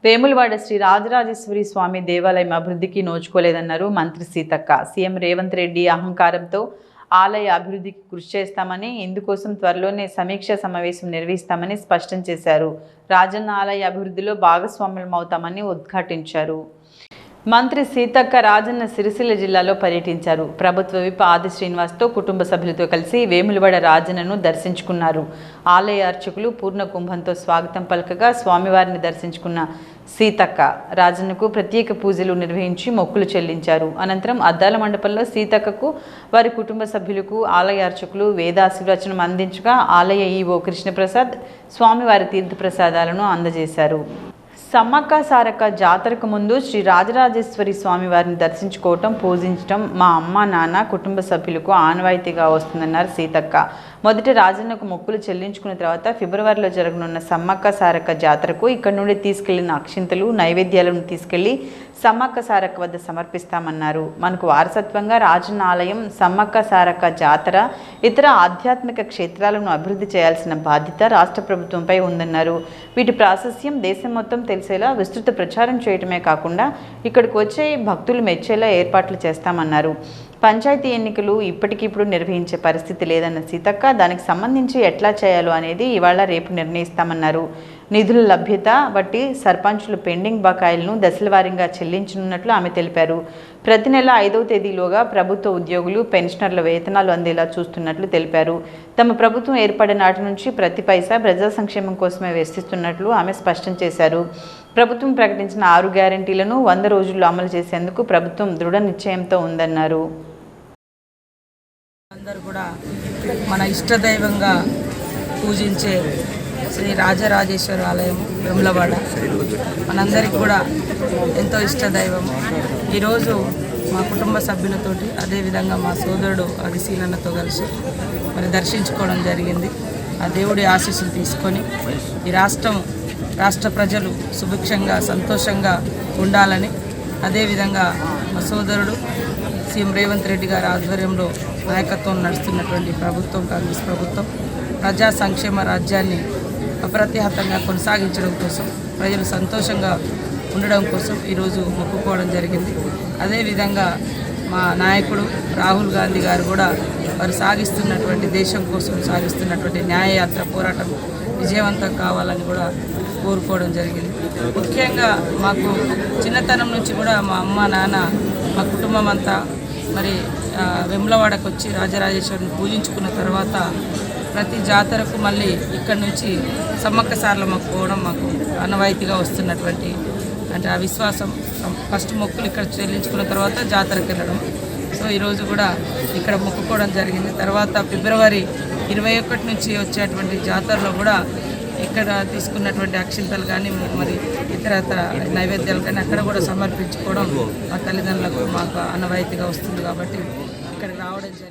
వేములవాడ శ్రీ రాజరాజేశ్వరి స్వామి దేవాలయం అభివృద్ధికి నోచుకోలేదన్నారు మంత్రి సీతక్క. సీఎం రేవంత్ రెడ్డి అహంకారంతో ఆలయ అభివృద్ధికి కృషి చేస్తామని, ఇందుకోసం త్వరలోనే సమీక్షా సమావేశం నిర్వహిస్తామని స్పష్టం చేశారు. రాజన్న ఆలయ అభివృద్ధిలో భాగస్వాములమవుతామని ఉద్ఘాటించారు. మంత్రి సీతక్క రాజన్న సిరిసిల్ల జిల్లాలో పర్యటించారు. ప్రభుత్వ విప్ ఆది శ్రీనివాస్తో కుటుంబ సభ్యులతో కలిసి వేములవాడ రాజన్నను దర్శించుకున్నారు. ఆలయ అర్చకులు పూర్ణ కుంభంతో స్వాగతం పలకగా స్వామివారిని దర్శించుకున్న సీతక్క రాజన్నకు ప్రత్యేక పూజలు నిర్వహించి మొక్కులు చెల్లించారు. అనంతరం అద్దాల మండపంలో సీతక్కకు వారి కుటుంబ సభ్యులకు ఆలయ అర్చకులు వేదాశీర్వచనం అందించగా ఆలయ ఈవో కృష్ణప్రసాద్ స్వామివారి తీర్థప్రసాదాలను అందజేశారు. సమ్మక్క సారక్క జాతరకు ముందు శ్రీ రాజరాజేశ్వరి స్వామి వారిని దర్శించుకోవటం, పూజించడం మా అమ్మ నాన్న కుటుంబ సభ్యులకు ఆనవాయితీగా వస్తుందన్నారు సీతక్క. మొదట రాజన్నకు మొక్కులు చెల్లించుకున్న తర్వాత ఫిబ్రవరిలో జరగనున్న సమ్మక్క సారక్క జాతరకు ఇక్కడి నుండి తీసుకెళ్లిన అక్షింతలు, నైవేద్యాలను తీసుకెళ్లి సమ్మక్క సారక్క వద్ద సమర్పిస్తామన్నారు. మనకు వారసత్వంగా రాజన్న ఆలయం, సమ్మక్క సారక్క జాతర, ఇతర ఆధ్యాత్మిక క్షేత్రాలను అభివృద్ధి చేయాల్సిన బాధ్యత రాష్ట్ర ప్రభుత్వంపై ఉందన్నారు. వీటి ప్రాశస్యం దేశం మొత్తం తెలిసేలా విస్తృత ప్రచారం చేయటమే కాకుండా ఇక్కడికి వచ్చే భక్తులు మెచ్చేలా ఏర్పాట్లు చేస్తామన్నారు. పంచాయతీ ఎన్నికలు ఇప్పటికిప్పుడు నిర్వహించే పరిస్థితి లేదన్న సీతక్క దానికి సంబంధించి ఎట్లా చేయాలో అనేది ఇవాళ రేపు నిర్ణయిస్తామన్నారు. నిధుల లభ్యత బట్టి సర్పంచులు పెండింగ్ బకాయిలను దశలవారీగా చెల్లించనున్నట్లు ఆమె తెలిపారు. ప్రతి నెల 5వ తేదీలోగా ప్రభుత్వ ఉద్యోగులు, పెన్షనర్ల వేతనాలు అందేలా చూస్తున్నట్లు తెలిపారు. తమ ప్రభుత్వం ఏర్పడిన నాటి నుంచి ప్రతి పైసా ప్రజా సంక్షేమం కోసమే వెచ్చిస్తున్నట్లు ఆమె స్పష్టం చేశారు. ప్రభుత్వం ప్రకటించిన 6 గ్యారెంటీలను 100 రోజుల్లో అమలు చేసేందుకు ప్రభుత్వం దృఢ నిశ్చయంతో ఉందన్నారు. అందరూ కూడా మన ఇష్టదైవంగా పూజించే శ్రీ రాజరాజేశ్వరి ఆలయం వేములవాడ మనందరికీ కూడా ఎంతో ఇష్టదైవము. ఈరోజు మా కుటుంబ సభ్యులతోటి, అదేవిధంగా మా సోదరుడు అదిశీలన్నతో కలిసి మరి దర్శించుకోవడం జరిగింది. ఆ దేవుడి ఆశీస్సులు తీసుకొని ఈ రాష్ట్ర ప్రజలు సుభిక్షంగా, సంతోషంగా ఉండాలని, అదేవిధంగా మా సోదరుడు సీఎం రేవంత్ రెడ్డి గారి ఆధ్వర్యంలో నాయకత్వం నడుస్తున్నటువంటి ప్రభుత్వం, కాంగ్రెస్ ప్రభుత్వం ప్రజా సంక్షేమ రాజ్యాన్ని అప్రతిహతంగా కొనసాగించడం కోసం, ప్రజలు సంతోషంగా ఉండడం కోసం ఈరోజు మొక్కుకోవడం జరిగింది. అదేవిధంగా మా నాయకుడు రాహుల్ గాంధీ గారు కూడా వారు సాగిస్తున్నటువంటి, దేశం కోసం సాగిస్తున్నటువంటి న్యాయయాత్ర పోరాటం విజయవంతం కావాలని కూడా కోరుకోవడం జరిగింది. ముఖ్యంగా మాకు చిన్నతనం నుంచి కూడా మా అమ్మ నాన్న, మా కుటుంబం అంతా మరి వేములవాడకు వచ్చి రాజరాజేశ్వరిని పూజించుకున్న తర్వాత ప్రతి జాతరకు మళ్ళీ ఇక్కడి నుంచి సమ్మక్క సారలమ్మ పోవడం మాకు ఆనవాయితీగా వస్తున్నటువంటి అంటే ఆ విశ్వాసం. ఫస్ట్ మొక్కులు ఇక్కడ చెల్లించుకున్న తర్వాత జాతరకు వెళ్ళడం. సో ఈరోజు కూడా ఇక్కడ మొక్కుకోవడం జరిగింది. తర్వాత ఫిబ్రవరి 21 నుంచి వచ్చేటువంటి జాతరలో కూడా ఇక్కడ తీసుకున్నటువంటి అక్షింతలు కానీ మరి ఇతరతర నైవేద్యాలు కానీ అక్కడ కూడా సమర్పించుకోవడం మా తల్లిదండ్రులకు మాకు ఆనవాయితీగా వస్తుంది. కాబట్టి ఇక్కడికి రావడం జరిగింది.